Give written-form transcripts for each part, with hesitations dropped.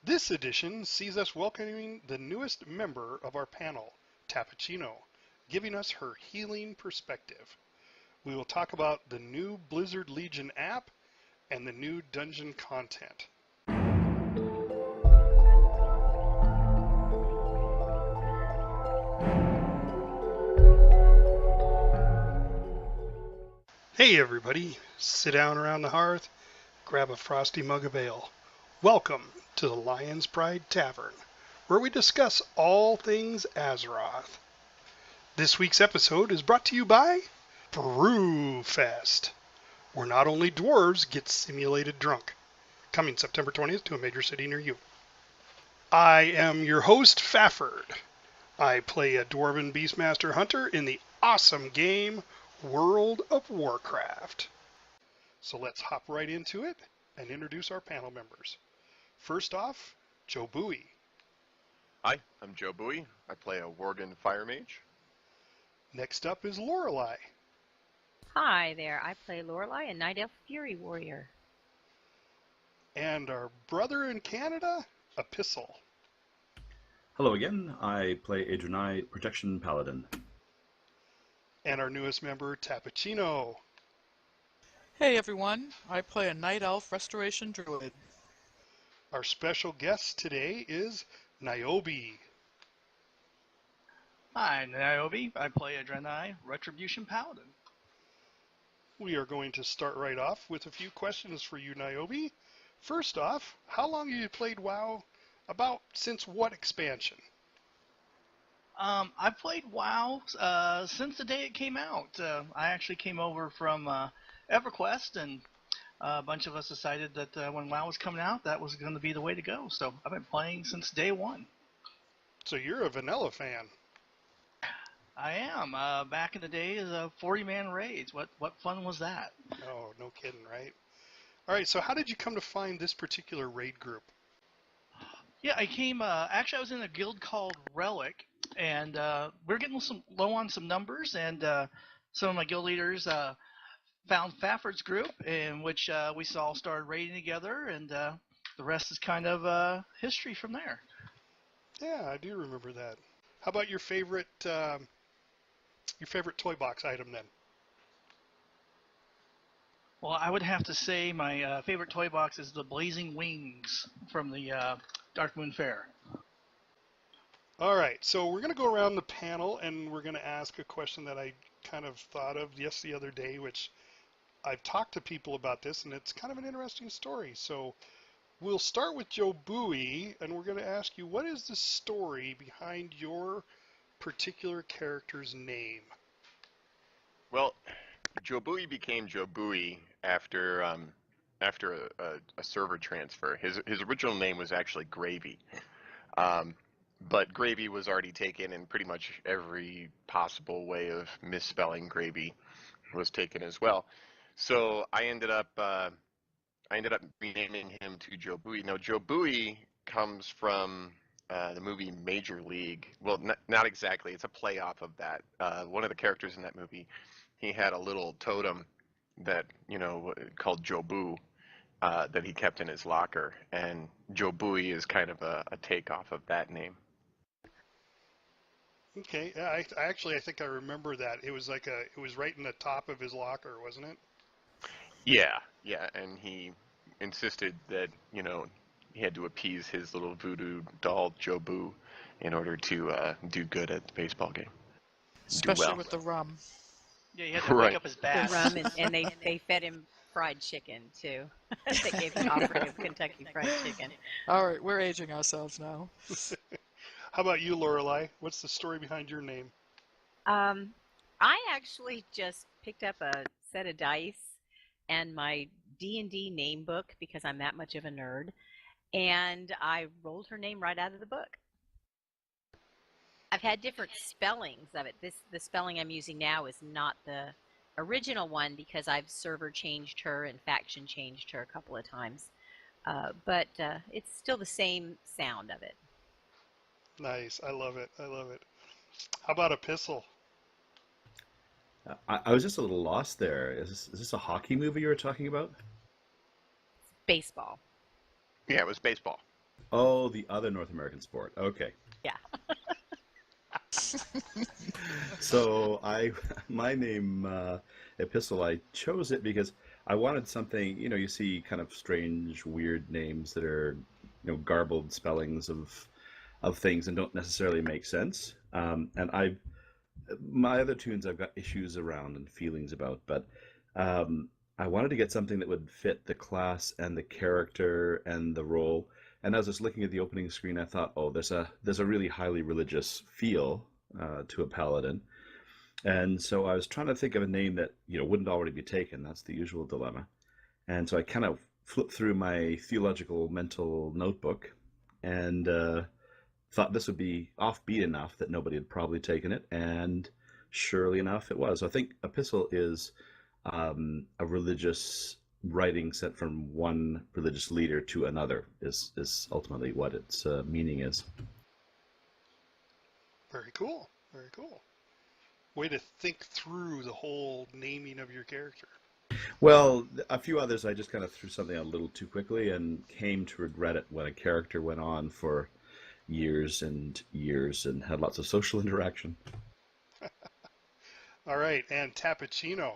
This edition sees us welcoming the newest member of our panel, Tapachino, giving us her healing perspective. We will talk about the new Blizzard Legion app and the new dungeon content. Hey everybody, sit down around the hearth, grab a frosty mug of ale. Welcome to the Lion's Pride Tavern, where we discuss all things Azeroth. This week's episode is brought to you by Brewfest, where not only dwarves get simulated drunk. Coming September 20th to a major city near you. I am your host, Fafford. I play a Dwarven Beastmaster Hunter in the awesome game World of Warcraft. So let's hop right into it and introduce our panel members. First off, Joe Bowie. Hi, I'm Joe Bowie. I play a Worgen Fire Mage. Next up is Lorelei. Hi there, I play Lorelei, a Night Elf Fury Warrior. And our brother in Canada, Epistle. Hello again, I play Adrenai, Protection Paladin. And our newest member, Tapachino. Hey everyone, I play a Night Elf Restoration Druid. Our special guest today is Niobe. Hi, Niobe. I play Adrenai, Retribution Paladin. We are going to start right off with a few questions for you, Niobe. First off, how long have you played WoW? About since what expansion? I've played WoW since the day it came out. I actually came over from EverQuest, and a bunch of us decided that when WoW was coming out, that was going to be the way to go. So I've been playing since day one. So you're a vanilla fan. I am. Back in the days of 40-man raids. What fun was that? Oh, no kidding, right? All right, so how did you come to find this particular raid group? Yeah, I came. Actually, I was in a guild called Relic, and we're getting low on some numbers, and some of my guild leaders found Fafford's group, in which we all started raiding together, and the rest is kind of history from there. Yeah, I do remember that. How about your favorite toy box item then? Well, I would have to say my favorite toy box is the Blazing Wings from the Darkmoon Fair. All right, so we're going to go around the panel, and we're going to ask a question that I kind of thought of the other day, which I've talked to people about this, and it's kind of an interesting story. So we'll start with Joe Bowie, and we're going to ask you, what is the story behind your particular character's name? Well, Joe Bowie became Joe Bowie after a server transfer. His original name was actually Gravy, but Gravy was already taken, and pretty much every possible way of misspelling Gravy was taken as well. So I ended up renaming him to Joe Bowie. Now Joe Bowie comes from the movie Major League. Well, not exactly. It's a play off of that. One of the characters in that movie, he had a little totem that, called Joe Boo, that he kept in his locker, and Joe Bowie is kind of a takeoff of that name. Okay, yeah, I think I remember that. It was it was right in the top of his locker, wasn't it? Yeah, and he insisted that, he had to appease his little voodoo doll, Joe Boo, in order to do good at the baseball game. Especially with the rum. Yeah, he had to wake up his The bass. rum, and they fed him fried chicken, too. They gave him an offering of Kentucky Fried Chicken. Alright, we're aging ourselves now. How about you, Lorelei? What's the story behind your name? I actually just picked up a set of dice and my D&D name book, because I'm that much of a nerd, and I rolled her name right out of the book. I've had different spellings of it. The spelling I'm using now is not the original one, because I've server changed her and faction changed her a couple of times. But it's still the same sound of it. Nice. I love it. How about Epistle? I was just a little lost there. Is this a hockey movie you were talking about? Baseball. Yeah, it was baseball. Oh, the other North American sport. Okay. Yeah. So my name, Epistle, I chose it because I wanted something, you see kind of strange, weird names that are, garbled spellings of things and don't necessarily make sense. And my other tunes I've got issues around and feelings about, but I wanted to get something that would fit the class and the character and the role. And as I was looking at the opening screen, I thought, oh, there's a really highly religious feel to a paladin. And so I was trying to think of a name that wouldn't already be taken. That's the usual dilemma. And so I kind of flipped through my theological mental notebook and thought this would be offbeat enough that nobody had probably taken it, and surely enough, it was. I think Epistle is a religious writing sent from one religious leader to another, is ultimately what its meaning is. Very cool. Very cool. Way to think through the whole naming of your character. Well, a few others I just kind of threw something out a little too quickly and came to regret it when a character went on for years and years and had lots of social interaction. All right, and Tapachino.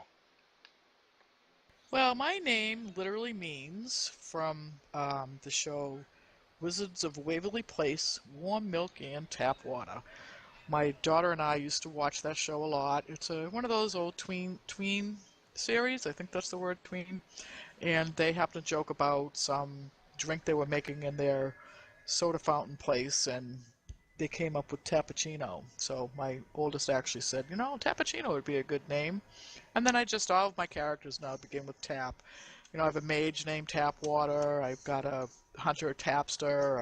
Well, my name literally means, from the show Wizards of Waverly Place, warm milk and tap water. My daughter and I used to watch that show a lot. It's one of those old tween series. I think that's the word, tween. And they happen to joke about some drink they were making in their soda fountain place, and they came up with Tapachino. So my oldest actually said, Tapachino would be a good name. And then all of my characters now begin with Tap. I have a mage named Tapwater. I've got a hunter Tapster.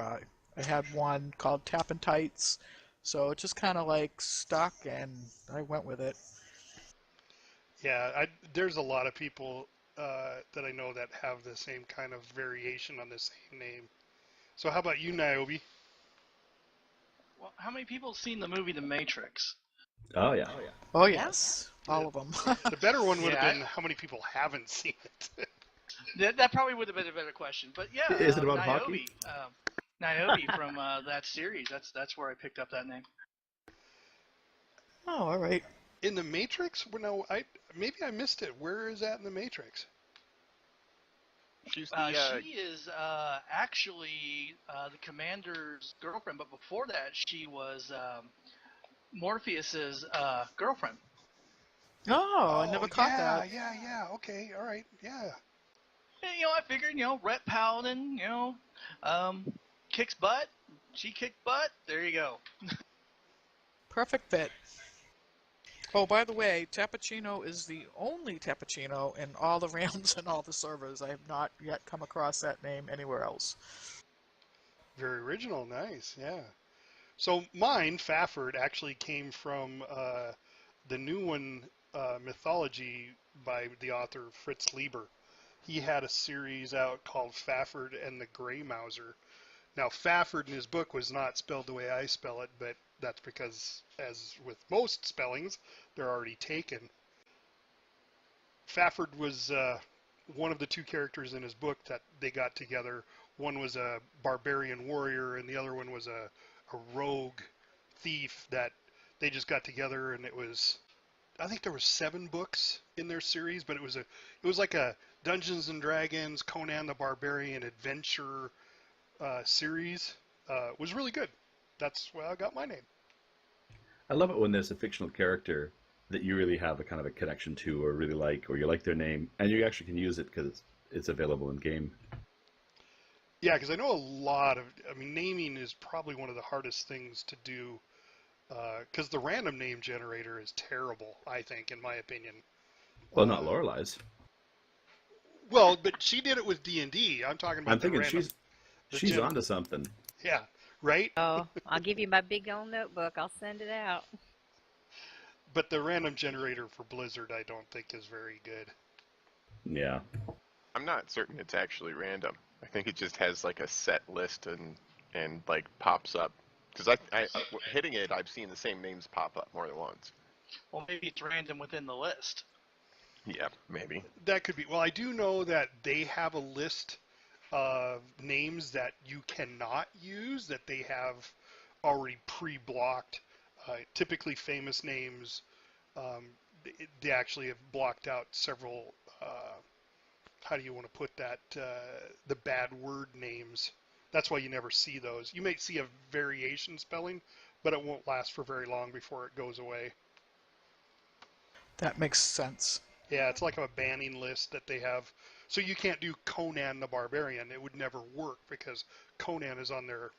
I had one called Tap and Tights. So it just kind of stuck, and I went with it. Yeah, there's a lot of people that I know that have the same kind of variation on the same name. So how about you, Niobe? Well, how many people have seen the movie The Matrix? Oh, yeah. Oh, yes. All of them. The better one would have been how many people haven't seen it. That probably would have been a better question. But yeah, Is it about Niobe, hockey? Niobe from that series. That's where I picked up that name. Oh, all right. In The Matrix? Well, no, maybe I missed it. Where is that in The Matrix? She's she is actually the commander's girlfriend, but before that, she was Morpheus's girlfriend. Oh, I never caught that. Yeah. Okay, all right, yeah. And, I figured, Rhett Paladin, kicks butt. She kicked butt. There you go. Perfect fit. Oh, by the way, Tapachino is the only Tapachino in all the realms and all the servers. I have not yet come across that name anywhere else. Very original, nice, yeah. So mine, Fafford, actually came from the new one, Mythology, by the author Fritz Lieber. He had a series out called Fafford and the Grey Mouser. Now, Fafford in his book was not spelled the way I spell it, but that's because, as with most spellings, they're already taken. Fafford was one of the two characters in his book that they got together. One was a barbarian warrior, and the other one was a rogue thief that they just got together, and it was, I think there were 7 books in their series, but it was like a Dungeons and Dragons, Conan the Barbarian adventure series. It was really good. That's where I got my name. I love it when there's a fictional character that you really have a kind of a connection to, or really like, or you like their name, and you actually can use it because it's available in game. Yeah, because I know naming is probably one of the hardest things to do, because the random name generator is terrible, I think, in my opinion. Well, not Lorelei's. Well, but she did it with D&D. I'm talking about I'm thinking she's onto something. Yeah, right? Oh, I'll give you my big old notebook. I'll send it out. But the random generator for Blizzard, I don't think is very good. Yeah. I'm not certain it's actually random. I think it just has like a set list and like pops up. Because I hitting it, I've seen the same names pop up more than once. Well, maybe it's random within the list. Yeah, maybe. That could be. Well, I do know that they have a list names that you cannot use that they have already pre-blocked. Typically famous names, they actually have blocked out several, how do you want to put that, the bad word names. That's why you never see those. You may see a variation spelling, but it won't last for very long before it goes away. That makes sense. Yeah, it's like a banning list that they have. So you can't do Conan the Barbarian. It would never work because Conan is on their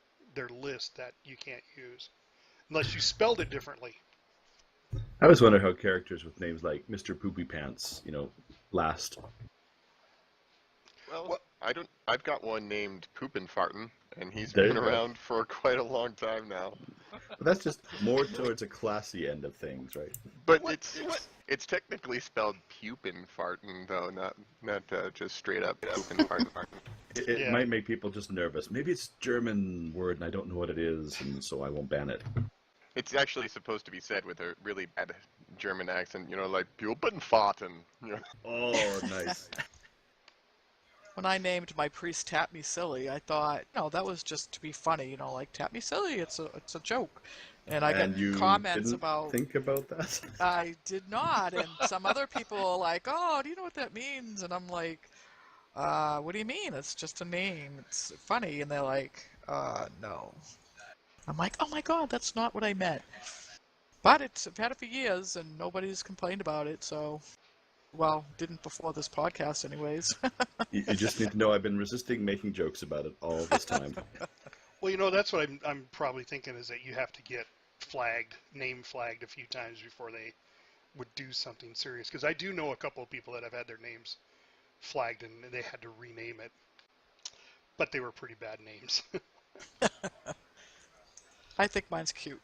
list that you can't use unless you spelled it differently. I always wonder how characters with names like Mr. Poopy Pants, last. Well, I've got one named Poopin' Fartin', and he's There been you go. around for quite a long time now. But that's just more towards a classy end of things, right? But it's technically spelled Pupin Fartin', though, not just straight up Poopin' Fartin'. It Yeah. might make people just nervous. Maybe it's a German word and I don't know what it is, and so I won't ban it. It's actually supposed to be said with a really bad German accent, like Pupin Fartin'. Oh, nice. When I named my priest Tap Me Silly, I thought, that was just to be funny, like Tap Me Silly, it's a joke. And I And got you comments didn't about think about that? I did not, and some other people are like, "Oh, do you know what that means?" And I'm like, "What do you mean? It's just a name. It's funny." And they're like, "No." I'm like, "Oh my God, that's not what I meant." But I've had it for years, and nobody's complained about it. So, well, didn't before this podcast, anyways. You just need to know I've been resisting making jokes about it all this time. Well, that's what I'm probably thinking is that you have to get name flagged a few times before they would do something serious. Because I do know a couple of people that have had their names flagged and they had to rename it. But they were pretty bad names. I think mine's cute.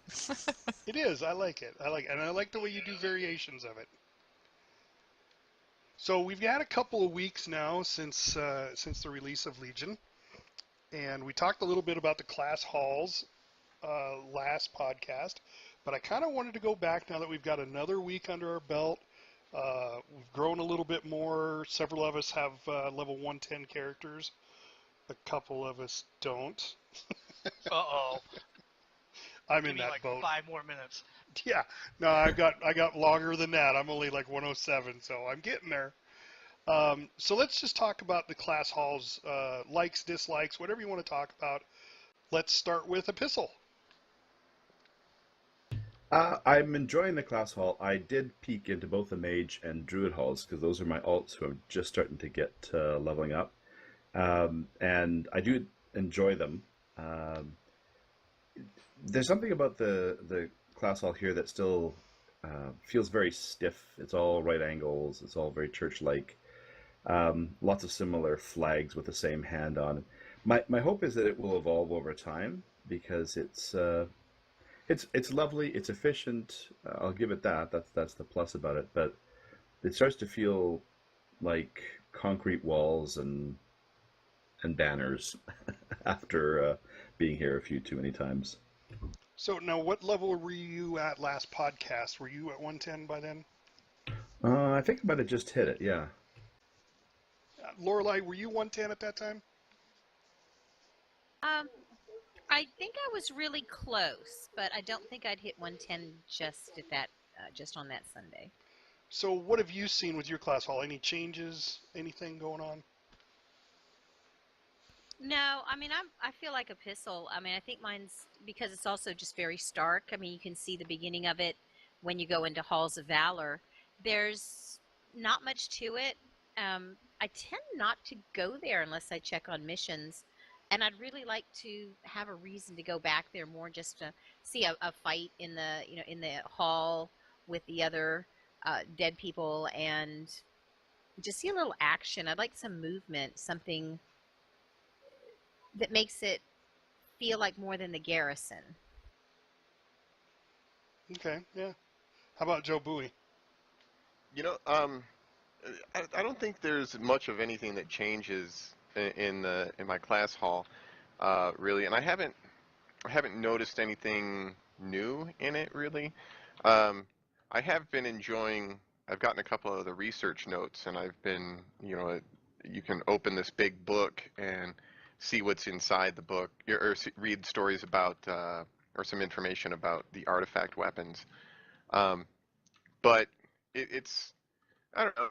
It is. I like it. And I like the way you do variations of it. So we've had a couple of weeks now since the release of Legion. And we talked a little bit about the class halls last podcast, but I kind of wanted to go back now that we've got another week under our belt. We've grown a little bit more. Several of us have level 110 characters. A couple of us don't. Uh-oh. I'm Give in me that like boat. 5 more minutes. Yeah, no, I got longer than that. I'm only like 107, so I'm getting there. So let's just talk about the class halls, likes, dislikes, whatever you want to talk about. Let's start with Epistle. I'm enjoying the class hall. I did peek into both the mage and druid halls because those are my alts who I'm just starting to get leveling up, and I do enjoy them. There's something about the class hall here that still feels very stiff. It's all right angles. It's all very church-like. Lots of similar flags with the same hand on. My hope is that it will evolve over time because it's lovely. It's efficient. I'll give it that. That's the plus about it. But it starts to feel like concrete walls and banners after being here a few too many times. So now, what level were you at last podcast? Were you at 110 by then? I think I might have just hit it. Yeah. Lorelei, were you 110 at that time? I think I was really close, but I don't think I'd hit 110 just on that Sunday. So what have you seen with your class hall? Any changes? Anything going on? No, I mean I feel like Epistle. I mean I think mine's because it's also just very stark. I mean you can see the beginning of it when you go into Halls of Valor. There's not much to it. I tend not to go there unless I check on missions, and I'd really like to have a reason to go back there more just to see a fight in the hall with the other dead people and just see a little action. I'd like some movement, something that makes it feel like more than the garrison. Okay, yeah. How about Joe Bowie? I don't think there's much of anything that changes in my class hall, really, and I haven't noticed anything new in it really. I have been enjoying. I've gotten a couple of the research notes, and I've been, you can open this big book and see what's inside the book, or read stories about or some information about the artifact weapons. Um, but it's I don't know.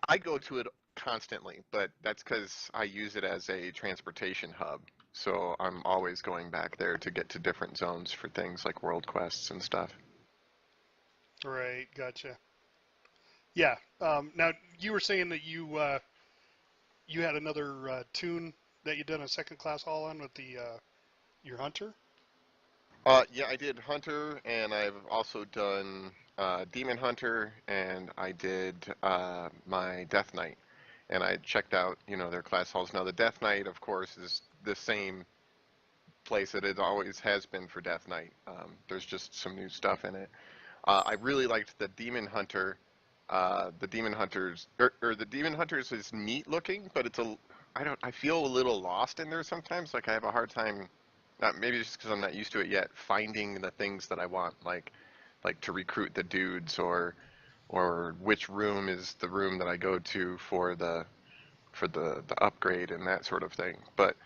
I go to it constantly, but that's because I use it as a transportation hub. So I'm always going back there to get to different zones for things like world quests and stuff. Right, gotcha. Yeah. Now you were saying that you had another tune that you did a second class haul on with the your hunter. Yeah, I did Hunter, and I've also done Demon Hunter, and I did my Death Knight. And I checked out, their class halls. Now, the Death Knight, of course, is the same place that it always has been for Death Knight. There's just some new stuff in it. I really liked the Demon Hunter. The Demon Hunters, or the Demon Hunters is neat looking, but I feel a little lost in there sometimes. Like I have a hard time, maybe just because I'm not used to it yet, finding the things that I want, like to recruit the dudes, or which room is the room that I go to for the upgrade and that sort of thing. But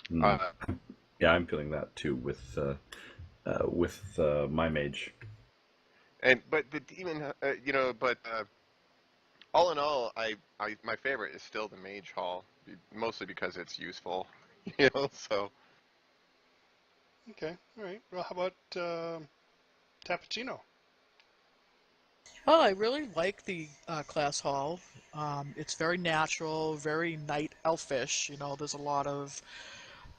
Mm. Yeah, I'm feeling that too with my mage. but the demon, but all in all, my favorite is still the mage hall, mostly because it's useful, So Okay, all right. Well, how about Tapachino? Well, I really like the class hall. It's very natural, very night elfish. There's a lot of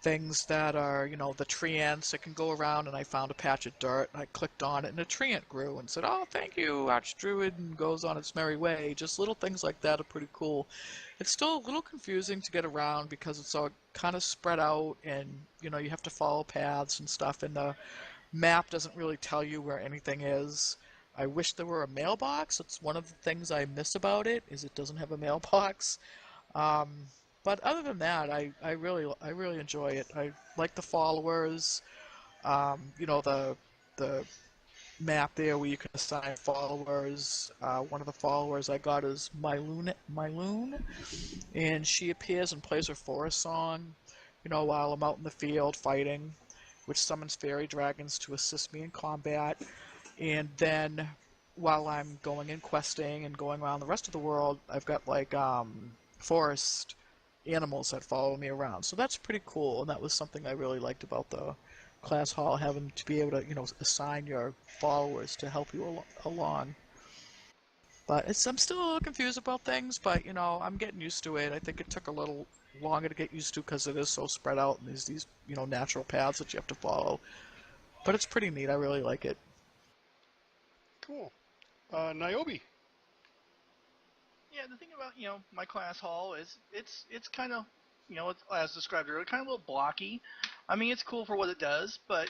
things that are, the tree ants that can go around, and I found a patch of dirt, and I clicked on it, and a tree ant grew, and said, "Oh, thank you, Archdruid," and goes on its merry way. Just little things like that are pretty cool. It's still a little confusing to get around because it's all kind of spread out, and, you have to follow paths and stuff, and the map doesn't really tell you where anything is. I wish there were a mailbox. It's one of the things I miss about it, is it doesn't have a mailbox. Um, but other than that, I really enjoy it. I like the followers. The map there where you can assign followers. One of the followers I got is Myloon, and she appears and plays her forest song, while I'm out in the field fighting, which summons fairy dragons to assist me in combat. And then while I'm going in questing and going around the rest of the world, I've got like forest animals that follow me around. So that's pretty cool, and that was something I really liked about the class hall, having to be able to, assign your followers to help you along. But I'm still a little confused about things, but, I'm getting used to it. I think it took a little longer to get used to because it is so spread out, and there's these, natural paths that you have to follow. But it's pretty neat. I really like it. Cool. Niobe. Yeah, the thing about my class hall is it's kind of it's, as described earlier, kind of a little blocky. I mean, it's cool for what it does, but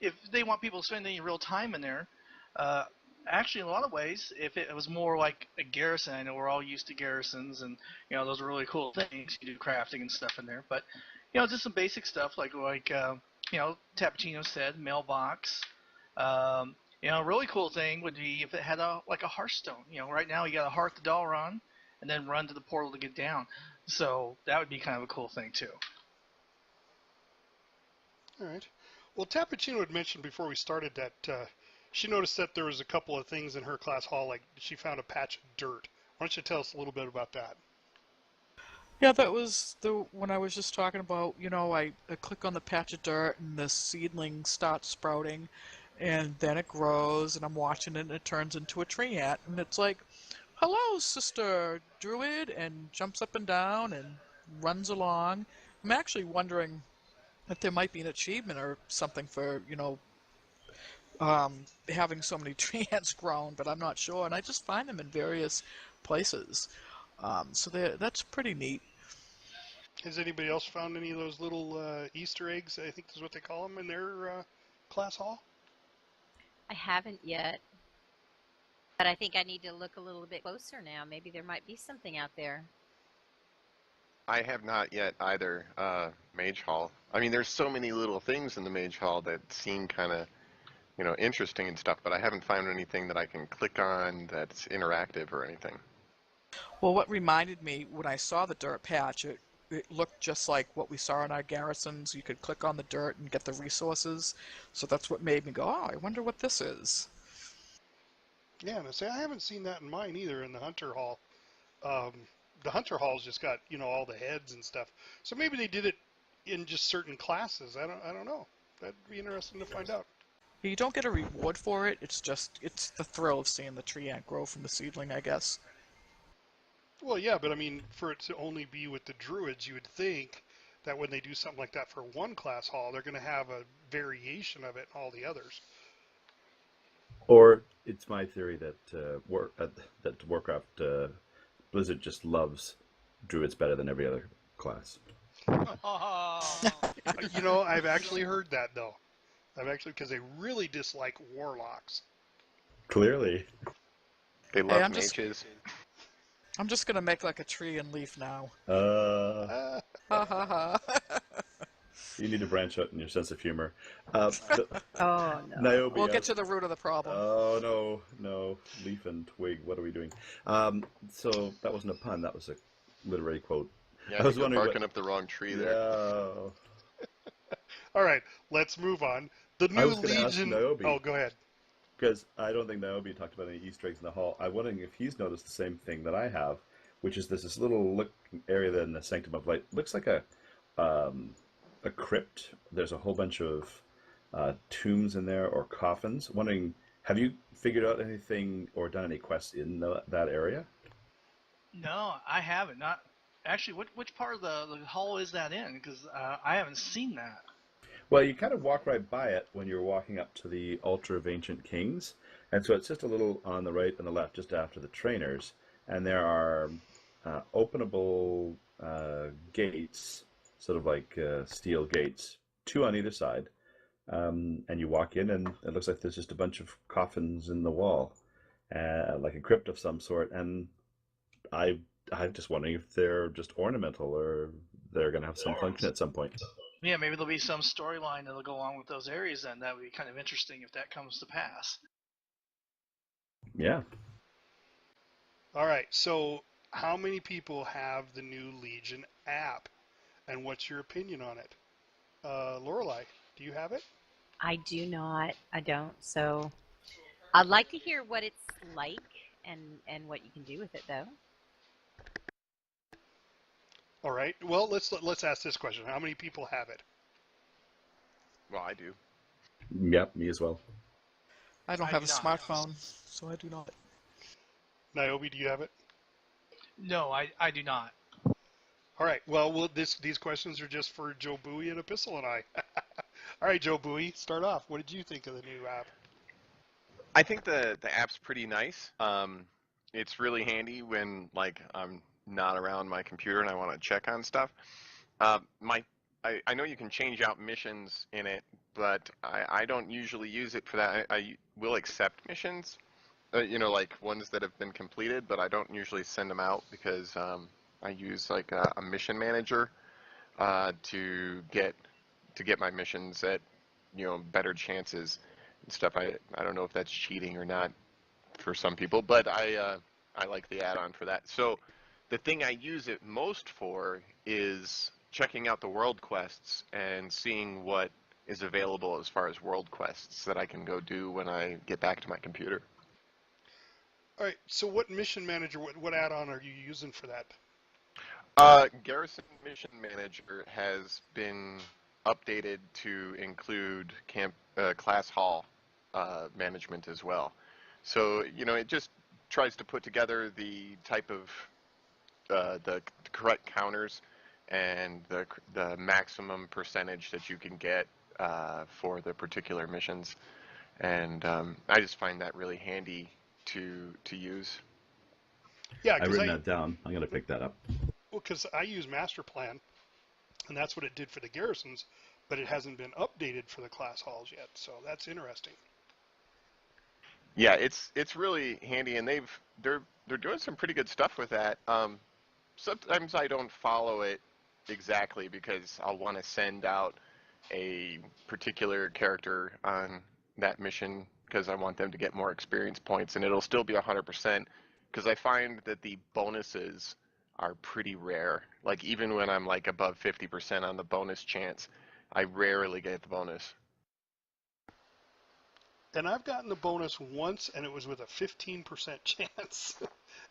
if they want people to spend any real time in there, actually in a lot of ways, if it was more like a garrison, I know we're all used to garrisons, and those are really cool things. You do crafting and stuff in there, but just some basic stuff like Tapachino said, mailbox. A really cool thing would be if it had a hearthstone. Right now you got to hearth the dollar on, and then run to the portal to get down. So that would be kind of a cool thing too. All right. Well, Tapachino had mentioned before we started that she noticed that there was a couple of things in her class hall, like she found a patch of dirt. Why don't you tell us a little bit about that? Yeah, that was the when I was just talking about, I click on the patch of dirt and the seedling starts sprouting, and then it grows, and I'm watching it, and it turns into a tree ant, and it's like, "Hello, Sister Druid," and jumps up and down and runs along. I'm actually wondering if there might be an achievement or something for, having so many tree ants grown, but I'm not sure, and I just find them in various places. So that's pretty neat. Has anybody else found any of those little Easter eggs? I think is what they call them in their class hall. I haven't yet, but I think I need to look a little bit closer now. Maybe there might be something out there. I have not yet either. Mage hall. I mean, there's so many little things in the mage hall that seem kind of interesting and stuff, but I haven't found anything that I can click on that's interactive or anything. Well, what reminded me when I saw the dirt patch, it looked just like what we saw in our garrisons. You could click on the dirt and get the resources. So that's what made me go, oh, I wonder what this is. Yeah, and I say I haven't seen that in mine either in the Hunter Hall. Um, the Hunter Hall's just got all the heads and stuff. So maybe they did it in just certain classes. I don't know. That'd be interesting to find out. You don't get a reward for it. It's the thrill of seeing the tree ant grow from the seedling, I guess. Well, yeah, but I mean, for it to only be with the druids, you would think that when they do something like that for one class hall, they're going to have a variation of it in all the others. Or it's my theory that that Warcraft Blizzard just loves druids better than every other class. I've actually heard that though. Because they really dislike warlocks. Clearly. They Hey, love mages. I'm just gonna make like a tree and leaf now. Uh, Ha ha ha. you need to branch out in your sense of humor. Oh no. Niobe, We'll get to the root of the problem. Oh no, leaf and twig. What are we doing? So that wasn't a pun. That was a literary quote. Yeah, I was wondering barking up the wrong tree there. Yeah. All right, let's move on. The new Legion. Oh, go ahead. Because I don't think Niobe talked about any Easter eggs in the hall. I'm wondering if he's noticed the same thing that I have, which is this little area in the Sanctum of Light. Looks like a crypt. There's a whole bunch of tombs in there or coffins. Wondering, have you figured out anything or done any quests in that area? No, I haven't. Not actually. Which part of the hall is that in? Because I haven't seen that. Well, you kind of walk right by it when you're walking up to the Altar of Ancient Kings. And so it's just a little on the right and the left, just after the trainers. And there are openable gates, sort of like steel gates, two on either side. And you walk in, and it looks like there's just a bunch of coffins in the wall, like a crypt of some sort. And I'm just wondering if they're just ornamental or they're going to have some function at some point. Yeah, maybe there'll be some storyline that'll go along with those areas then. That would be kind of interesting if that comes to pass. Yeah. All right, so how many people have the new Legion app, and what's your opinion on it? Lorelei, do you have it? I do not. I don't. So I'd like to hear what it's like and what you can do with it, though. All right. Well, let's ask this question: how many people have it? Well, I do. Yep, me as well. I don't have a smartphone, so I do not. Niobe, do you have it? No, I do not. All right. Well, these questions are just for Joe Bowie and Epistle and I. All right, Joe Bowie, start off. What did you think of the new app? I think the app's pretty nice. It's really handy when I'm not around my computer and I want to check on stuff. I know you can change out missions in it, but I don't usually use it for that. I will accept missions, like ones that have been completed, but I don't usually send them out because I use like a mission manager to get my missions at better chances and stuff. I don't know if that's cheating or not for some people, but I like the add-on for that. So the thing I use it most for is checking out the world quests and seeing what is available as far as world quests that I can go do when I get back to my computer. All right. So, what mission manager? What add-on are you using for that? Garrison Mission Manager has been updated to include class hall management as well. So it just tries to put together the type of the correct counters and the maximum percentage that you can get for the particular missions, and I just find that really handy to use. Yeah, I've written that down. I'm going to pick that up. Well, because I use Master Plan, and that's what it did for the garrisons, but it hasn't been updated for the class halls yet. So that's interesting. Yeah, it's really handy, and they're doing some pretty good stuff with that. Sometimes I don't follow it exactly because I'll want to send out a particular character on that mission because I want them to get more experience points, and it'll still be 100% because I find that the bonuses are pretty rare. Like even when I'm like above 50% on the bonus chance, I rarely get the bonus. And I've gotten the bonus once, and it was with a 15% chance.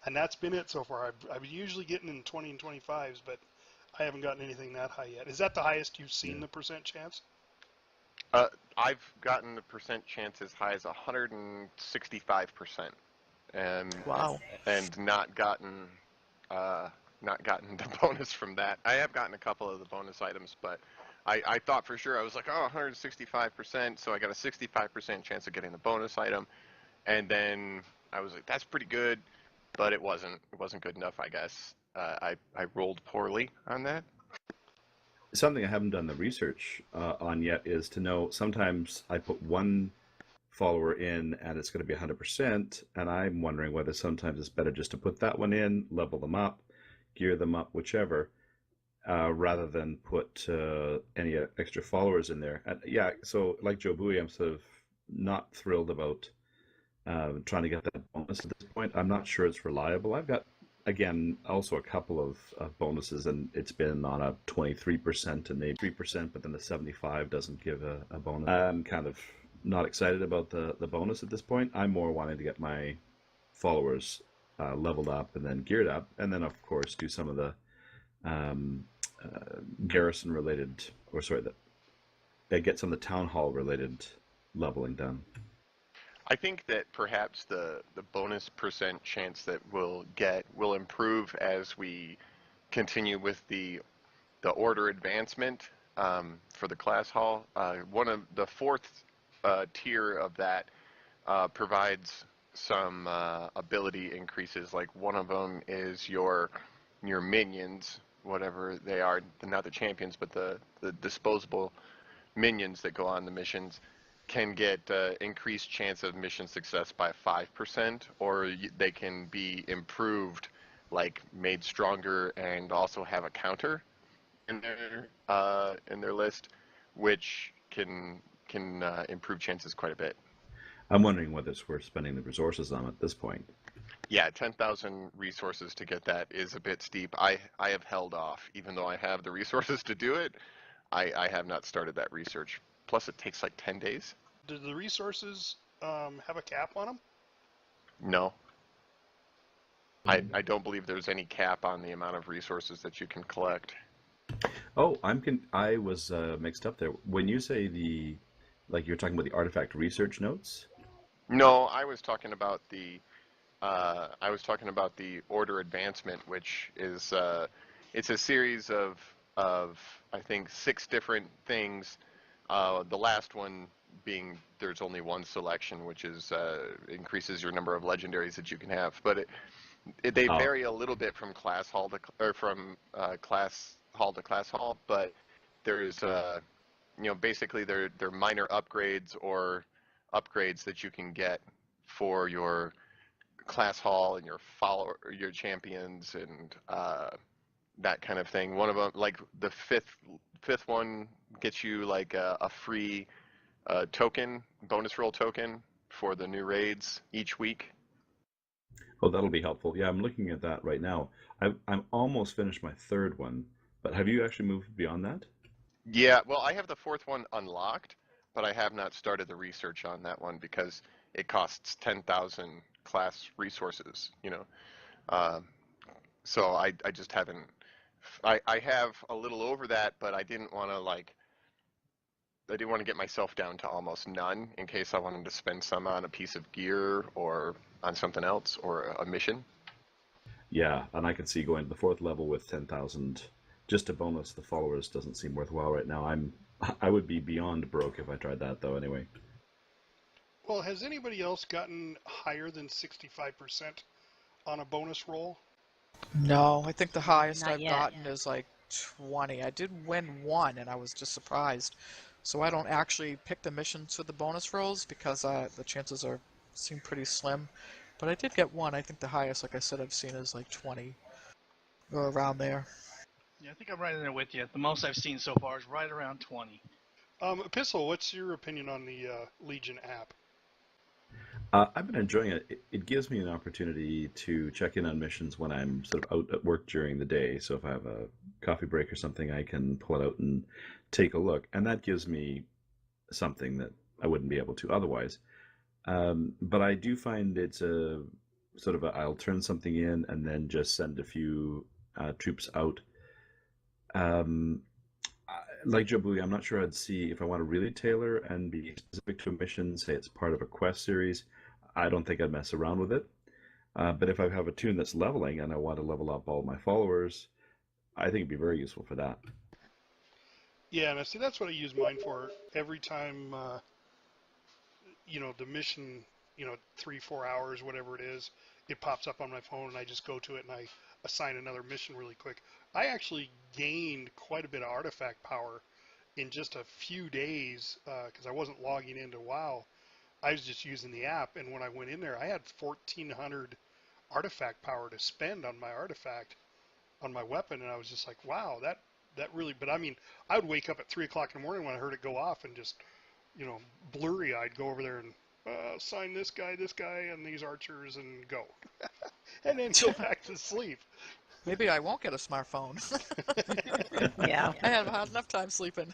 And that's been it so far. I've usually getting in 20 and 25s, but I haven't gotten anything that high yet. Is that the highest you've seen the percent chance? I've gotten the percent chance as high as 165%, and Wow. not gotten the bonus from that. I have gotten a couple of the bonus items, but I thought for sure I was like, oh, 165%, so I got a 65% chance of getting the bonus item, and then I was like, that's pretty good, but it wasn't good enough, I guess. I rolled poorly on that. Something I haven't done the research on yet is to know sometimes I put one follower in and it's going to be 100%, and I'm wondering whether sometimes it's better just to put that one in, level them up, gear them up, whichever, rather than put any extra followers in there. And yeah, so like Joe Bowie, I'm sort of not thrilled about trying to get that bonus at this point. I'm not sure it's reliable. I've got, again, also a couple of bonuses, and it's been on a 23% and maybe 3%, but then the 75 doesn't give a bonus. I'm kind of not excited about the bonus at this point. I'm more wanting to get my followers leveled up and then geared up, and then, of course, do some of the garrison-related, or sorry, get some of the town hall-related leveling done. I think that perhaps the bonus percent chance that we'll get will improve as we continue with the order advancement for the class hall. One of the fourth tier of that provides some ability increases. Like one of them is your minions, whatever they are, not the champions, but the disposable minions that go on the missions, can get increased chance of mission success by 5%, or they can be improved, like made stronger, and also have a counter in their list, which can improve chances quite a bit. I'm wondering whether it's worth spending the resources on at this point. Yeah, 10,000 resources to get that is a bit steep. I have held off, even though I have the resources to do it. I have not started that research. Plus, it takes like 10 days. Do the resources have a cap on them? No. I don't believe there's any cap on the amount of resources that you can collect. Oh, I was mixed up there. When you say like you're talking about the artifact research notes? No, I was talking about the order advancement, which is it's a series of I think 6 different things. The last one being there's only one selection, which is increases your number of legendaries that you can have. But they vary a little bit from class hall to class hall to class hall. But there's basically they're minor upgrades or upgrades that you can get for your class hall and your champions and that kind of thing. One of them, like the fifth one, gets you like a free token, bonus roll token for the new raids each week. Oh, that'll be helpful. Yeah, I'm looking at that right now. I'm almost finished my 3rd one, but have you actually moved beyond that? Yeah, well, I have the 4th one unlocked, but I have not started the research on that one because it costs 10,000 class resources, so I just haven't. I have a little over that, but I didn't want to get myself down to almost none in case I wanted to spend some on a piece of gear or on something else or a mission. Yeah, and I can see going to the 4th level with 10,000 just to bonus the followers doesn't seem worthwhile right now. I would be beyond broke if I tried that though anyway. Well, has anybody else gotten higher than 65% on a bonus roll? No, I think the highest Not I've yet. gotten is like 20. I did win one, and I was just surprised. So I don't actually pick the missions for the bonus rolls because the chances seem pretty slim. But I did get one. I think the highest, like I said, I've seen is like 20 or around there. Yeah, I think I'm right in there with you. The most I've seen so far is right around 20. Epistle, what's your opinion on the Legion app? I've been enjoying it. It gives me an opportunity to check in on missions when I'm sort of out at work during the day. So if I have a coffee break or something, I can pull it out and take a look. And that gives me something that I wouldn't be able to otherwise. But I do find it's a sort of I'll turn something in and then just send a few troops out. Um, like Jabui, I'm not sure I'd see if I want to really tailor and be specific to a mission, say it's part of a quest series. I don't think I'd mess around with it. But if I have a tune that's leveling and I want to level up all my followers, I think it'd be very useful for that. Yeah, and I see that's what I use mine for. Every time, the mission, 3-4 hours, whatever it is, it pops up on my phone, and I just go to it and I assign another mission really quick. I actually gained quite a bit of artifact power in just a few days because I wasn't logging into WoW. I was just using the app, and when I went in there, I had 1,400 artifact power to spend on my artifact on my weapon, and I was just like, wow, that really. But I mean, I would wake up at 3 o'clock in the morning when I heard it go off, and just blurry-eyed go over there and sign this guy, and these archers, and go, and then go back to sleep. Maybe I won't get a smartphone. Yeah. I have had enough time sleeping.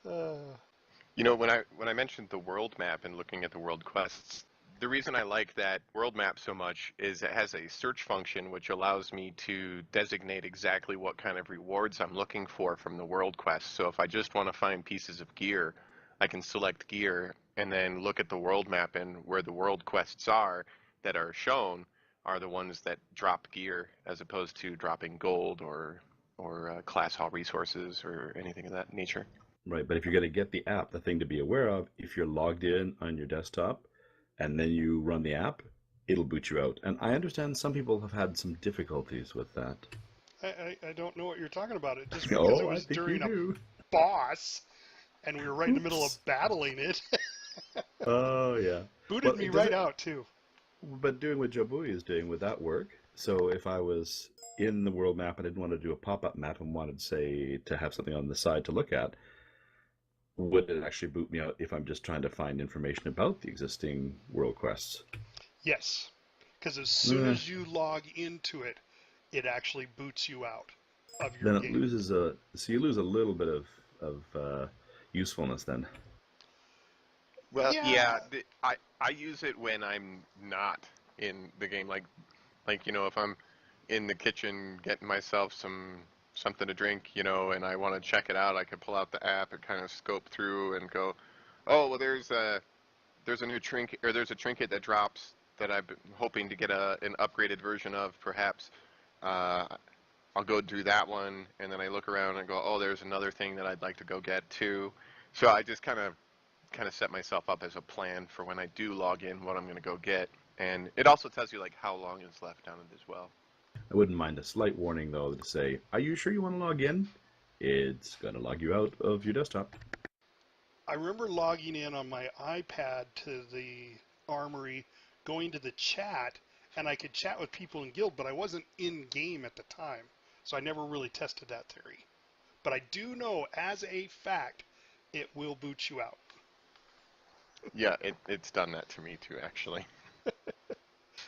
When I mentioned the world map and looking at the world quests, the reason I like that world map so much is it has a search function which allows me to designate exactly what kind of rewards I'm looking for from the world quest. So if I just want to find pieces of gear, I can select gear and then look at the world map, and where the world quests are that are shown are the ones that drop gear, as opposed to dropping gold or class hall resources or anything of that nature. Right, but if you're going to get the app, the thing to be aware of, if you're logged in on your desktop and then you run the app, it'll boot you out. And I understand some people have had some difficulties with that. I don't know what you're talking about. It just because it Oh, I was think you during a do. boss, and we were right in the middle of Oops. battling it. Oh, yeah. Booted Well, me does right it, out too. but doing what Jabui is doing, would that work? So if I was in the world map and I didn't want to do a pop-up map and wanted, say, to have something on the side to look at, would it actually boot me out if I'm just trying to find information about the existing world quests? Yes, because as soon Eh, as you log into it, it actually boots you out of your then it game. loses so you lose a little bit of usefulness then. Well, Yeah, yeah, I use it when I'm not in the game. If I'm in the kitchen getting myself something to drink, and I want to check it out, I can pull out the app and kind of scope through and go, oh, well, there's a new trinket, or there's a trinket that drops that I've been hoping to get an upgraded version of, perhaps. Uh, I'll go do that one, and then I look around and go, oh, there's another thing that I'd like to go get too. So I just kind of set myself up as a plan for when I do log in, what I'm going to go get. And it also tells you like how long is left on it as well. I wouldn't mind a slight warning though to say, are you sure you want to log in? It's going to log you out of your desktop. I remember logging in on my iPad to the armory, going to the chat, and I could chat with people in guild, but I wasn't in game at the time, so I never really tested that theory. But I do know, as a fact, it will boot you out. Yeah, it's done that to me too, actually.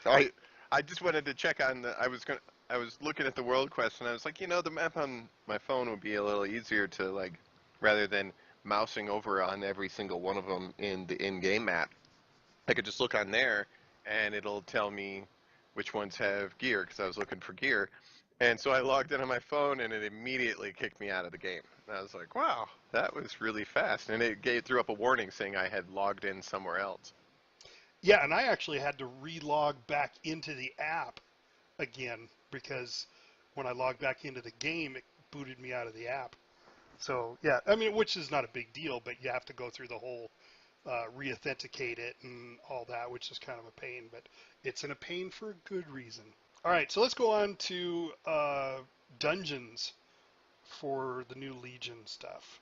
I just wanted to check on I was looking at the world quest, and I was like, the map on my phone would be a little easier to, like, rather than mousing over on every single one of them in the in-game map. I could just look on there, and it'll tell me which ones have gear, because I was looking for gear. And so I logged in on my phone, and it immediately kicked me out of the game. And I was like, wow, that was really fast. And it threw up a warning saying I had logged in somewhere else. Yeah, and I actually had to relog back into the app again because when I logged back into the game, it booted me out of the app. So yeah, I mean, which is not a big deal, but you have to go through the whole re-authenticate it and all that, which is kind of a pain. But it's a pain for a good reason. All right, so let's go on to dungeons for the new Legion stuff.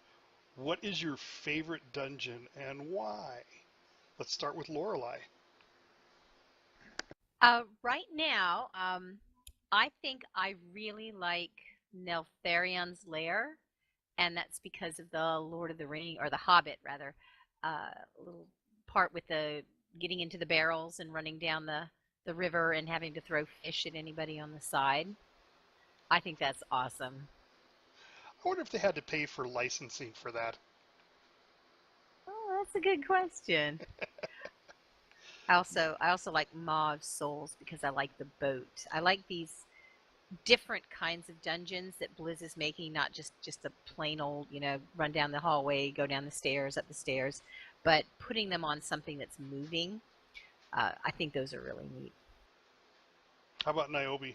What is your favorite dungeon and why? Let's start with Lorelei. Right now, I think I really like Neltharion's Lair, and that's because of the Lord of the Ring, or the Hobbit rather, little part with the getting into the barrels and running down the river and having to throw fish at anybody on the side. I think that's awesome. I wonder if they had to pay for licensing for that. Oh, that's a good question. I also like Mauve Souls because I like the boat. I like these different kinds of dungeons that Blizz is making, not just a plain old, run down the hallway, go down the stairs, up the stairs, but putting them on something that's moving. I think those are really neat. How about Niobe?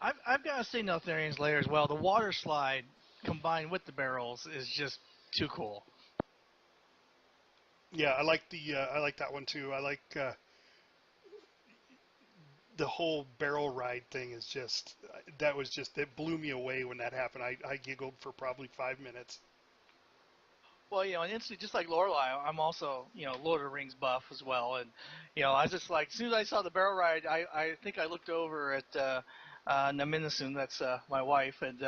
I've got to say Neltharion's Lair as well. The water slide combined with the barrels is just too cool. Yeah, I like that one too. I like the whole barrel ride thing is just it blew me away when that happened. I giggled for probably 5 minutes. Well, and instantly, just like Lorelei, I'm also, Lord of the Rings buff as well. And, I was just like, as soon as I saw the barrel ride, I think I looked over at Naminasun, that's my wife, and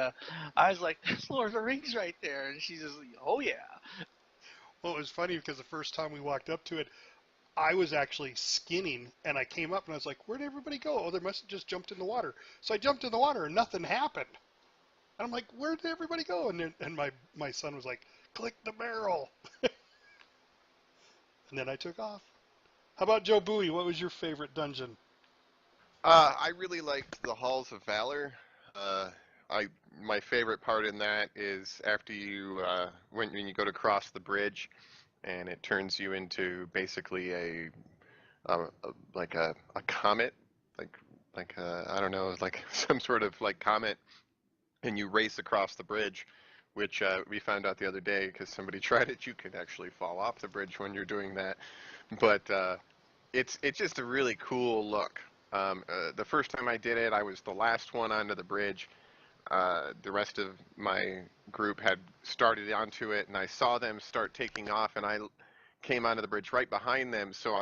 I was like, that's Lord of the Rings right there. And she's just like, oh, yeah. Well, it was funny because the first time we walked up to it, I was actually skinning, and I came up and I was like, where'd everybody go? Oh, they must have just jumped in the water. So I jumped in the water and nothing happened. And I'm like, where did everybody go? And my son was like, click the barrel. And then I took off. How about Joe Bowie? What was your favorite dungeon? I really liked the Halls of Valor. My favorite part in that is after you when you go to cross the bridge, and it turns you into basically like a comet, like I don't know, like some sort of like comet, and you race across the bridge, which we found out the other day because somebody tried it. You could actually fall off the bridge when you're doing that, but it's just a really cool look. The first time I did it, I was the last one onto the bridge. The rest of my group had started onto it, and I saw them start taking off, and I came onto the bridge right behind them, so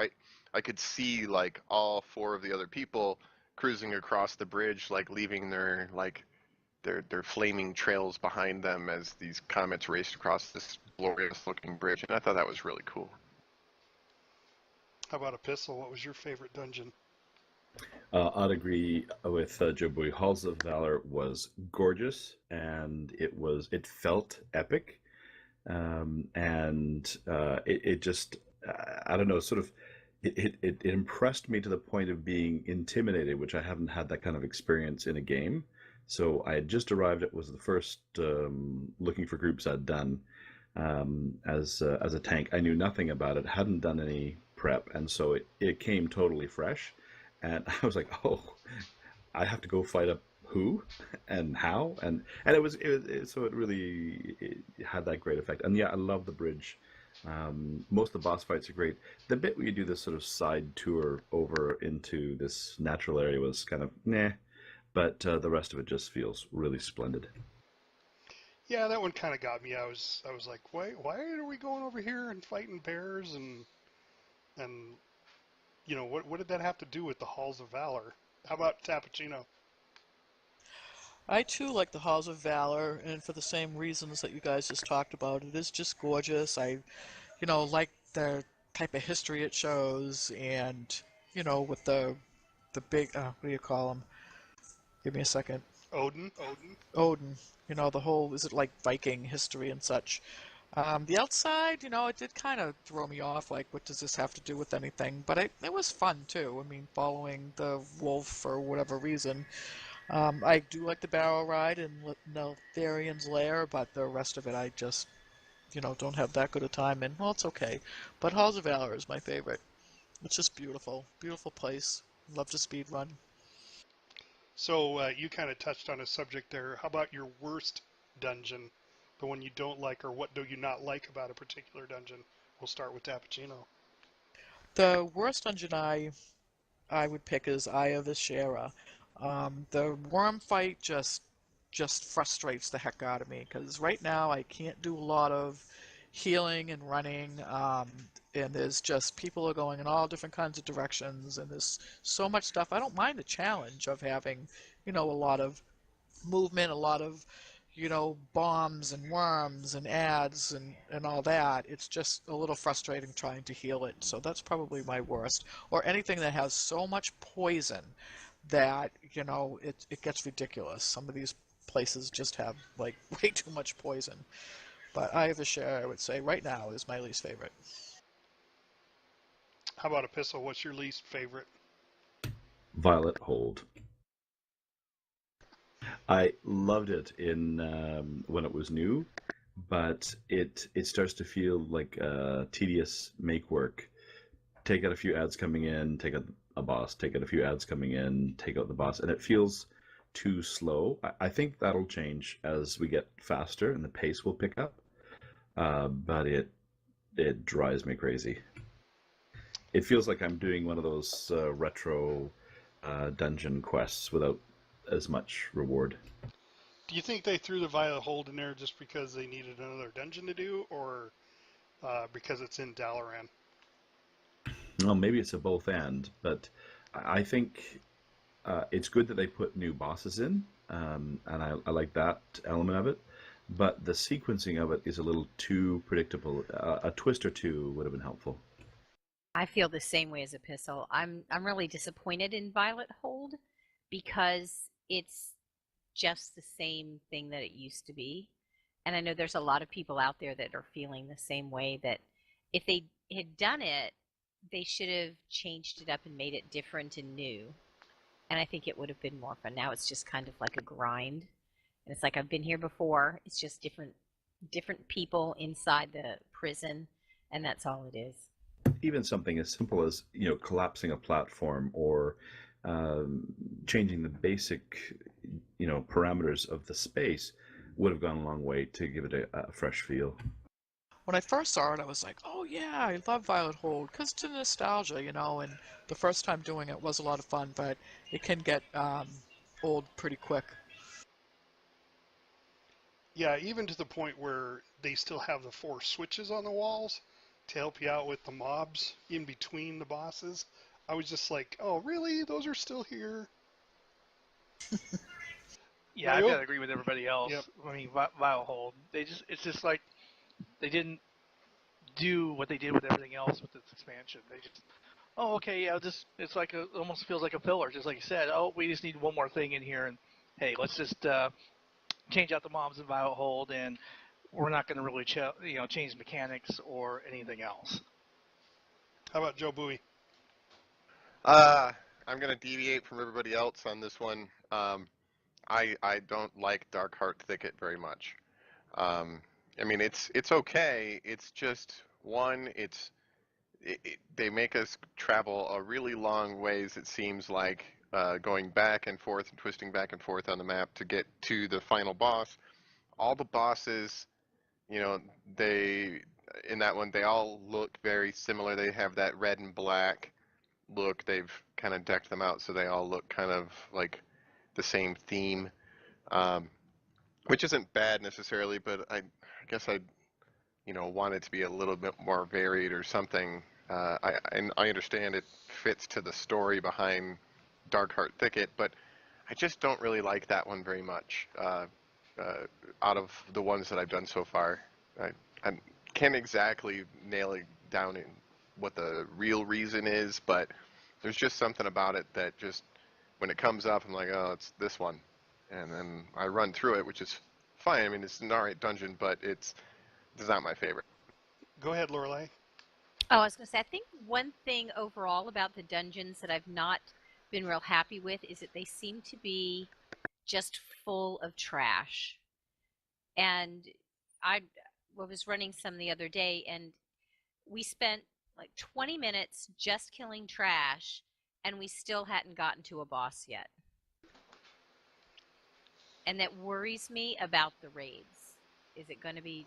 I could see like all four of the other people cruising across the bridge, like leaving their flaming trails behind them as these comets raced across this glorious looking bridge, and I thought that was really cool. How about Epistle? What was your favorite dungeon? I'd agree with Joe Bowie. Halls of Valor was gorgeous, and it felt epic, and it just I don't know, sort of it impressed me to the point of being intimidated, which I haven't had that kind of experience in a game. So I had just arrived. It was the first looking for groups I'd done as a tank. I knew nothing about it, hadn't done any prep, and so it came totally fresh. And I was like, oh, I have to go fight up who and how, and so it really had that great effect. And yeah, I love the bridge. Most of the boss fights are great. The bit where you do this sort of side tour over into this natural area was kind of nah, but the rest of it just feels really splendid. Yeah, that one kind of got me. I was like, why are we going over here and fighting bears and what did that have to do with the Halls of Valor? How about Tapachino? I too like the Halls of Valor, and for the same reasons that you guys just talked about. It is just gorgeous. I, like the type of history it shows, and with the big what do you call them? Give me a second. Odin? Odin. The whole, is it like Viking history and such. The outside, it did kind of throw me off, like, what does this have to do with anything? But it was fun, too. I mean, following the wolf for whatever reason. I do like the barrel ride in Neltharion's Lair, but the rest of it I just, don't have that good a time in. Well, it's okay. But Halls of Valor is my favorite. It's just beautiful. Beautiful place. Love to speed run. So you kind of touched on a subject there. How about your worst dungeon? The one you don't like, or what do you not like about a particular dungeon? We'll start with Tapachino. The worst dungeon I would pick is Eye of Ashera. The worm fight just frustrates the heck out of me because right now I can't do a lot of healing and running, and there's just people are going in all different kinds of directions, and there's so much stuff. I don't mind the challenge of having, a lot of movement, a lot of, bombs and worms and ads and all that. It's just a little frustrating trying to heal it. So that's probably my worst. Or anything that has so much poison that, it gets ridiculous. Some of these places just have, like, way too much poison. But Eye of the Share, I would say, right now is my least favorite. How about Epistle? What's your least favorite? Violet Hold. I loved it in when it was new, but it starts to feel like tedious make work. Take out a few ads coming in, take out a boss, take out a few ads coming in, take out the boss, and it feels too slow. I think that'll change as we get faster and the pace will pick up, but it drives me crazy. It feels like I'm doing one of those retro dungeon quests without as much reward. Do you think they threw the Violet Hold in there just because they needed another dungeon to do, or because it's in Dalaran? Well, maybe it's a both and, but I think it's good that they put new bosses in, and I like that element of it. But the sequencing of it is a little too predictable. A twist or two would have been helpful. I feel the same way as Epistle. I'm really disappointed in Violet Hold because it's just the same thing that it used to be. And I know there's a lot of people out there that are feeling the same way, that if they had done it, they should have changed it up and made it different and new. And I think it would have been more fun. Now it's just kind of like a grind. And it's like, I've been here before. It's just different people inside the prison, and that's all it is. Even something as simple as collapsing a platform or changing the basic parameters of the space would have gone a long way to give it a fresh feel. When I first saw it, I was like, oh yeah, I love Violet Hold, because it's a nostalgia, and the first time doing it was a lot of fun, but it can get old pretty quick. Yeah, even to the point where they still have the 4 switches on the walls to help you out with the mobs in between the bosses. I was just like, oh, really? Those are still here? Yeah, I've got to agree with everybody else. Yep. I mean, Vile Hold. It's just like they didn't do what they did with everything else with this expansion. They just, oh, okay, yeah, it's like almost feels like a filler, just like you said. Oh, we just need one more thing in here, and hey, let's just change out the mobs in Vile Hold, and we're not going to really change mechanics or anything else. How about Joe Bowie? I'm going to deviate from everybody else on this one. I don't like Darkheart Thicket very much. I mean, it's okay. It's just they make us travel a really long ways. It seems like going back and forth and twisting back and forth on the map to get to the final boss. All the bosses, they in that one they all look very similar. They have that red and black look. They've kind of decked them out so they all look kind of like the same theme, which isn't bad necessarily, but I guess I want it to be a little bit more varied or something. I understand it fits to the story behind Darkheart Thicket, but I just don't really like that one very much. Out of the ones that I've done so far, I can't exactly nail it down in what the real reason is, but there's just something about it that just, when it comes up, I'm like, oh, it's this one. And then I run through it, which is fine. I mean, it's an alright dungeon, but it's not my favorite. Go ahead, Lorelei. Oh, I was going to say, I think one thing overall about the dungeons that I've not been real happy with is that they seem to be just full of trash. And I was running some the other day, and we spent like 20 minutes just killing trash, and we still hadn't gotten to a boss yet. And that worries me about the raids. Is it going to be,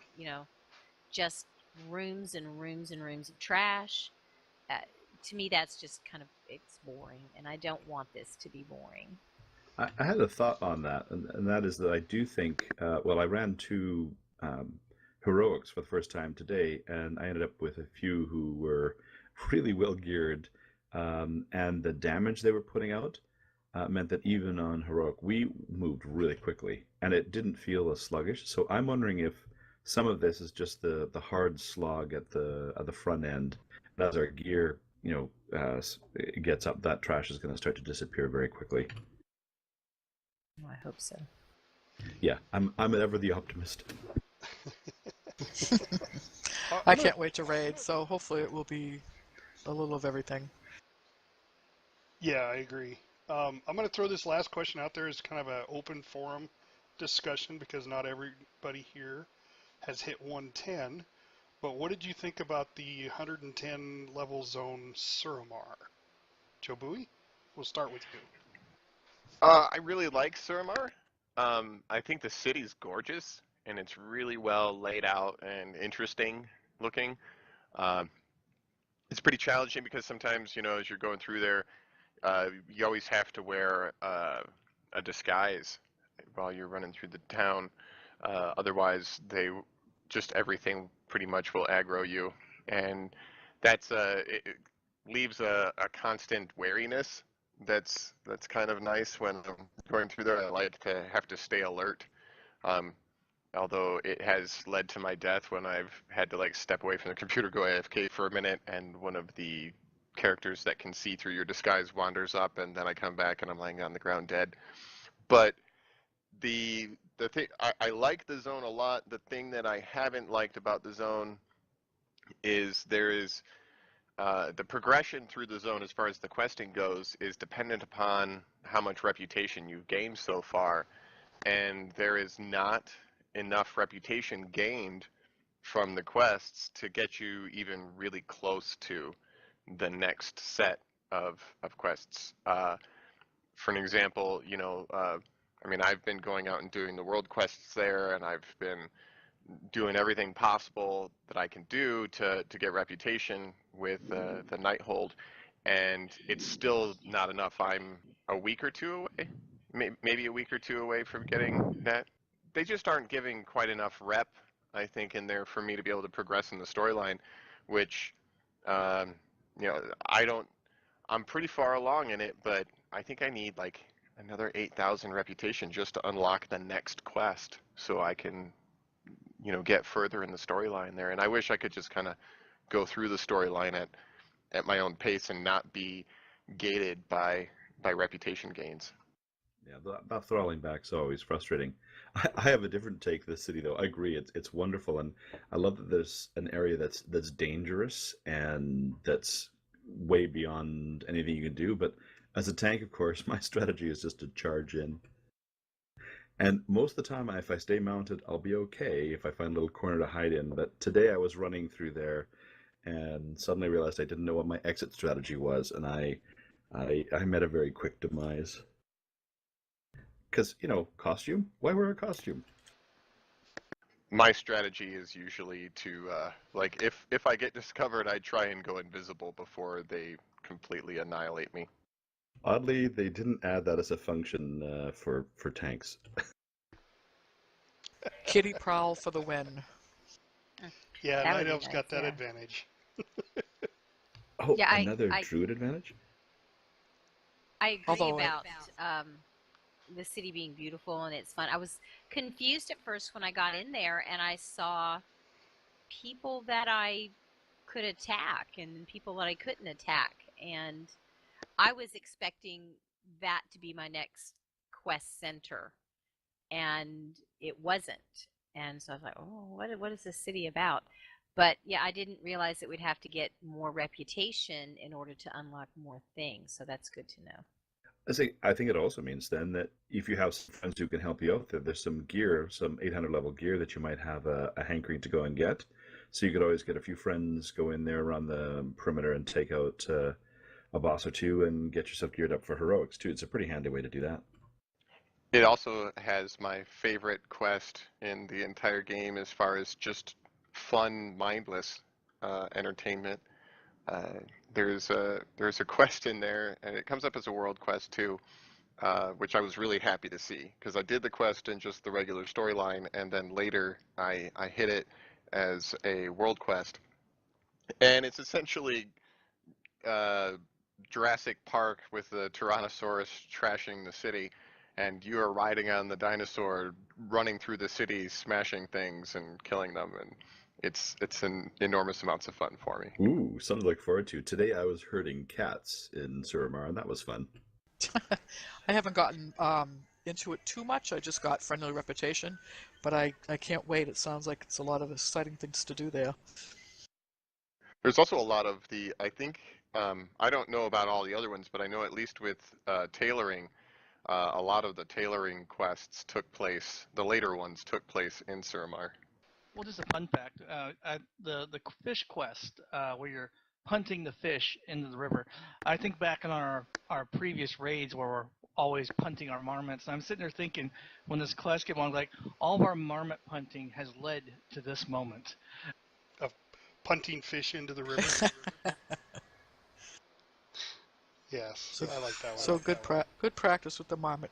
just rooms and rooms and rooms of trash? To me, that's just it's boring, and I don't want this to be boring. I had a thought on that, and that is that I do think, I ran 2 heroics for the first time today, and I ended up with a few who were really well geared, and the damage they were putting out, meant that even on heroic, we moved really quickly, and it didn't feel as sluggish. So I'm wondering if some of this is just the hard slog at the front end. And as our gear, it gets up, that trash is going to start to disappear very quickly. Oh, I hope so. Yeah, I'm ever the optimist. I can't wait to raid, so hopefully it will be a little of everything. Yeah, I agree. I'm going to throw this last question out there as kind of an open forum discussion because not everybody here has hit 110. But what did you think about the 110 level zone Suramar? Joe Bowie, we'll start with you. I really like Suramar. I think the city's gorgeous and it's really well laid out and interesting looking. Um, it's pretty challenging because sometimes, as you're going through there, you always have to wear a disguise while you're running through the town. Otherwise, everything pretty much will aggro you, and it leaves a constant wariness. That's kind of nice when I'm going through there. I like to have to stay alert. Um, Although it has led to my death when I've had to step away from the computer, go AFK for a minute, and one of the characters that can see through your disguise wanders up, and then I come back and I'm laying on the ground dead. But the thing I like the zone a lot. The thing that I haven't liked about the zone is there is the progression through the zone as far as the questing goes is dependent upon how much reputation you've gained so far, and there is not enough reputation gained from the quests to get you even really close to the next set of quests. For an example, I've been going out and doing the world quests there, and I've been doing everything possible that I can do to get reputation with the Nighthold, and it's still not enough. I'm a week or two away, maybe a week or two away from getting that. They just aren't giving quite enough rep, I think, in there for me to be able to progress in the storyline, which, I don't, I'm pretty far along in it, but I think I need another 8,000 reputation just to unlock the next quest so I can, get further in the storyline there. And I wish I could just kind of go through the storyline at my own pace and not be gated by reputation gains. Yeah, that throttling back's always frustrating. I have a different take of the city, though. I agree, it's wonderful, and I love that there's an area that's dangerous and that's way beyond anything you can do. But as a tank, of course, my strategy is just to charge in. And most of the time, if I stay mounted, I'll be okay if I find a little corner to hide in. But today I was running through there and suddenly realized I didn't know what my exit strategy was, and I met a very quick demise. Because, costume? Why wear a costume? My strategy is usually to, if I get discovered, I try and go invisible before they completely annihilate me. Oddly, they didn't add that as a function for tanks. Kitty Prowl for the win. Yeah, That would Night be Elf's nice, got that yeah. advantage. Oh, Yeah, another druid advantage? I agree Although about the city being beautiful and it's fun. I was confused at first when I got in there and I saw people that I could attack and people that I couldn't attack, and I was expecting that to be my next quest center, and it wasn't. And so I was like, oh, what is this city about? But yeah, I didn't realize that we'd have to get more reputation in order to unlock more things. So that's good to know. I think it also means then that if you have some friends who can help you out, there's some gear, some 800 level gear that you might have a hankering to go and get. So you could always get a few friends, go in there, run the perimeter, and take out a boss or two, and get yourself geared up for heroics too. It's a pretty handy way to do that. It also has my favorite quest in the entire game as far as just fun, mindless entertainment. There's a quest in there, and it comes up as a world quest too, which I was really happy to see because I did the quest in just the regular storyline, and then later I hit it as a world quest, and it's essentially Jurassic Park with the Tyrannosaurus trashing the city, and you are riding on the dinosaur, running through the city, smashing things and killing them, and it's an enormous amounts of fun for me. Ooh, something to look forward to. Today I was herding cats in Suramar, and that was fun. I haven't gotten into it too much. I just got Friendly Reputation, but I can't wait. It sounds like it's a lot of exciting things to do there. There's also a lot of I think, I don't know about all the other ones, but I know at least with tailoring, a lot of the tailoring quests took place, the later ones took place in Suramar. Well, just a fun fact: the fish quest, where you're hunting the fish into the river. I think back on our previous raids where we're always punting our marmots, and I'm sitting there thinking, when this quest came along, like all of our marmot punting has led to this moment. Of punting fish into the river. Yes, I like that one. So good practice with the marmot.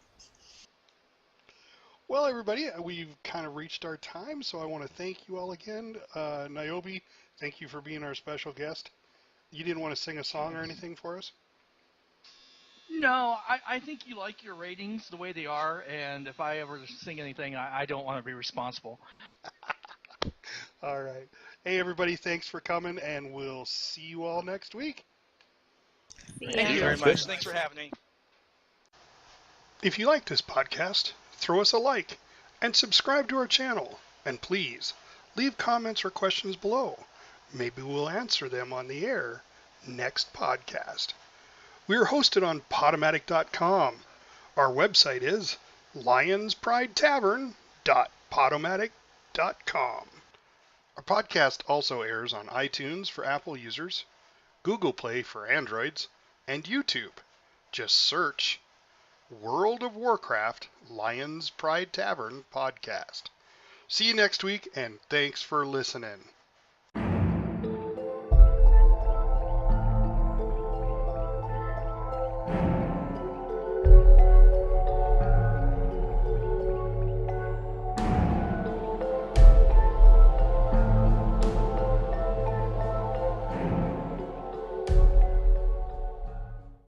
Well, everybody, we've kind of reached our time, so I want to thank you all again. Niobe, thank you for being our special guest. You didn't want to sing a song or anything for us? No, I think you like your ratings the way they are, and if I ever sing anything, I don't want to be responsible. All right. Hey, everybody, thanks for coming, and we'll see you all next week. Thank you very much. Thanks for having me. If you like this podcast, throw us a like and subscribe to our channel. And please, leave comments or questions below. Maybe we'll answer them on the air next podcast. We are hosted on Podomatic.com. Our website is lionspridetavern.podomatic.com. Our podcast also airs on iTunes for Apple users, Google Play for Androids, and YouTube. Just search World of Warcraft Lions Pride Tavern podcast. See you next week, and thanks for listening.